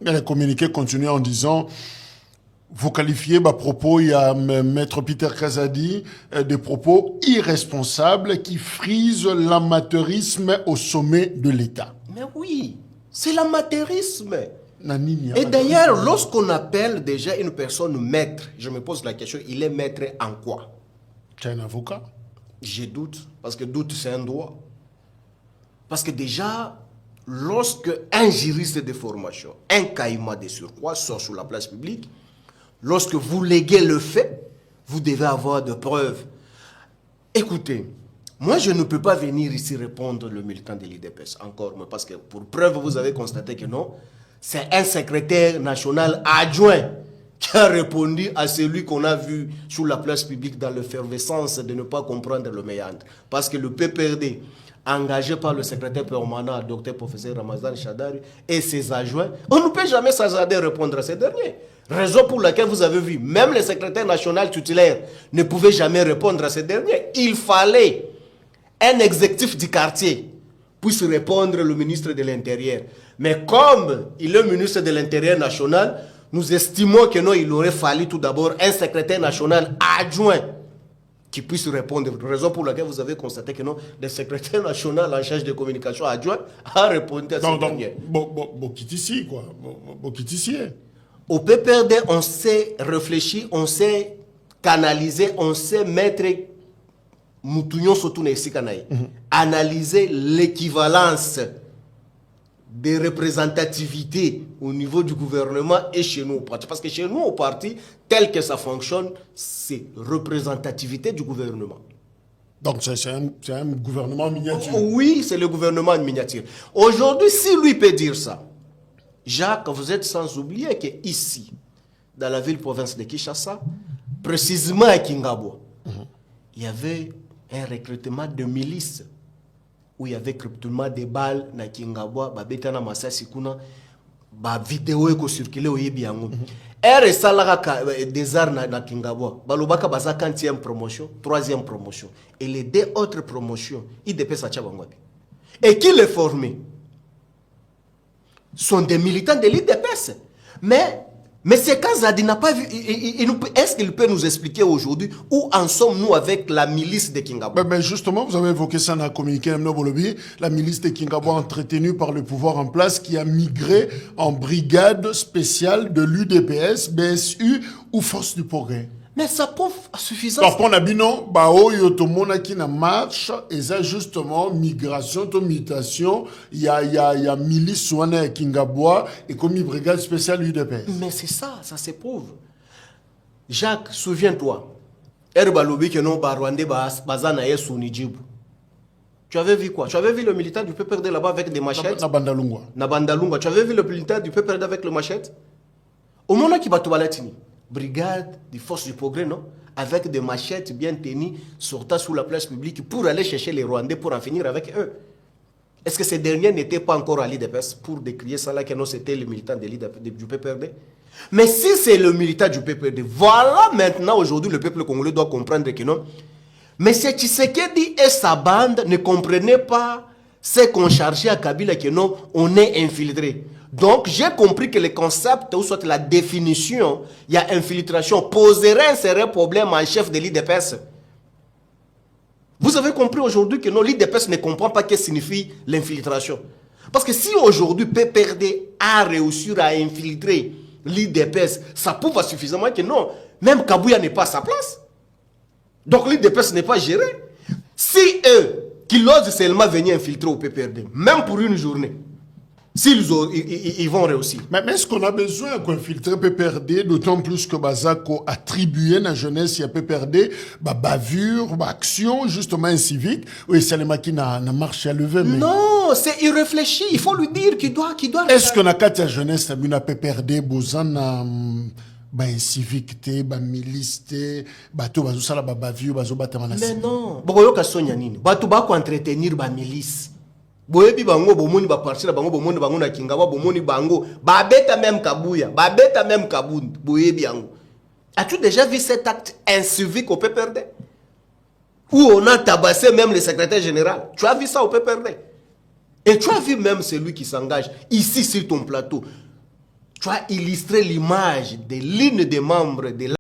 Mais le communiqué continue en disant, vous qualifiez à propos, il y a Maître Peter Kazadi, des propos irresponsables qui frisent l'amateurisme au sommet de l'État. Mais oui, c'est l'amateurisme. Nanini, Et d'ailleurs, lorsqu'on appelle déjà une personne maître, je me pose la question, il est maître en quoi? Tu es un avocat? Je doute, parce que doute c'est un droit. Parce que déjà, lorsque un juriste de formation, un caïman de surcroît sort sur la place publique, lorsque vous léguez le fait, vous devez avoir de preuves. Écoutez, moi je ne peux pas venir ici répondre le militant de l'IDPS, encore, mais parce que pour preuve, vous avez constaté que non, c'est un secrétaire national adjoint qui a répondu à celui qu'on a vu sur la place publique dans l'effervescence de ne pas comprendre le méandre. Parce que le PPRD, engagé par le secrétaire permanent, docteur professeur Ramazan Chadari, et ses adjoints, on ne peut jamais s'hasarder à répondre à ces derniers. Raison pour laquelle vous avez vu, même le secrétaire national tutélaire ne pouvait jamais répondre à ces derniers. Il fallait un exécutif du quartier puisse répondre le ministre de l'Intérieur. Mais comme il est ministre de l'Intérieur national, nous estimons que non, il aurait fallu tout d'abord un secrétaire national adjoint qui puisse répondre. Raison pour laquelle vous avez constaté que non, le secrétaire national en charge de communication adjoint a répondu à ce dernier. Bokitici, quoi. Bokitici. Au PPRD, on sait réfléchir, on sait canaliser, on sait mettre analyser l'équivalence des représentativités au niveau du gouvernement et chez nous au parti. Parce que chez nous au parti, tel que ça fonctionne, c'est représentativité du gouvernement. Donc c'est un gouvernement miniature. Oui, c'est le gouvernement en miniature. Aujourd'hui, si lui peut dire ça, Jacques, vous êtes sans oublier qu'ici, dans la ville-province de Kinshasa, précisément à Kingabo, il y avait un recrutement de milices où il y avait recrutement des balles na Kingabo, babetana masasi kuna, ba vidéo eko circulé au yebiango. Et salara des arts na Kingabo, balobaka baza 40e promotion, 3e promotion. Et les deux autres promotions, ils dépassent à Tchabangwabi. Et qui les formait sont des militants de l'IDPS. Mais ces Kazadi n'a pas vu. Est-ce qu'il peut nous expliquer aujourd'hui où en sommes-nous avec la milice de Kingabo? Mais justement, vous avez évoqué ça dans le communiqué Mnobolobi, la milice de Kingabo entretenue par le pouvoir en place qui a migré en brigade spéciale de l'UDPS, BSU ou Force du Progrès. Mais ça prouve à suffisance. Par contre, Abino, Bao Yotomona qui na marche, et ça justement, migration, mutation, il y a milice ouana Kingaboa et comme brigade spéciale UDPS. Mais c'est ça, ça se prouve. Jacques, souviens-toi, Erbalobi que non, Barwande Bazana et Sounijibu. Tu avais vu quoi? Tu avais vu le militaire du PPRD là-bas avec des machettes? Nabandalungwa. Nabandalungwa. Tu avais vu le militaire du PPRD avec le machette? Au moment qui Batoubalatini. Brigade des forces du progrès, non? Avec des machettes bien tenues, sortant sur la place publique pour aller chercher les Rwandais pour en finir avec eux. Est-ce que ces derniers n'étaient pas encore à l'IDPS pour décrier ça là que non, c'était le militant du PPRD? Mais si c'est le militant du PPRD, voilà maintenant aujourd'hui le peuple congolais doit comprendre que non. Mais c'est Tshisekedi et sa bande ne comprenaient pas ce qu'on chargeait à Kabila que non, on est infiltré. Donc, j'ai compris que le concept, ou soit la définition, il y a infiltration, poserait un sérieux problème en chef de l'IDPS. Vous avez compris aujourd'hui que non, l'IDPS ne comprend pas ce que signifie l'infiltration. Parce que si aujourd'hui PPRD a réussi à infiltrer l'IDPS, ça prouve suffisamment que non, même Kabouya n'est pas à sa place. Donc l'IDPS n'est pas géré. Si eux, qui osent seulement venir infiltrer au PPRD, même pour une journée, ils vont réussir. Mais est-ce qu'on a besoin d'infiltrer PPRD, d'autant plus que Bazako attribué à la jeunesse à PPRD, bavure, action, justement, un civique, ou c'est les machines à marche à lever? Non, c'est irréfléchi. Il faut lui dire qu'il doit. Est-ce qu'on a qu'à la jeunesse à PPRD, Bozan, civique, milice, bateau, bazosala, bavure, bazobatama? Mais non. Boyoka sonya nini? Bato bako entretenir milice. Boyebi bango bomoni ba parti na bango bomoni bango na Kingabo bomoni bango babeta même Kabouya babeta même Kabound boyebi yango. As-tu déjà vu cet acte incivique au PPRD où on a tabassé même le secrétaire général? Tu as vu ça au PPRD? Et tu as vu même celui qui s'engage ici sur ton plateau. tu as illustré l'image de l'une des membres de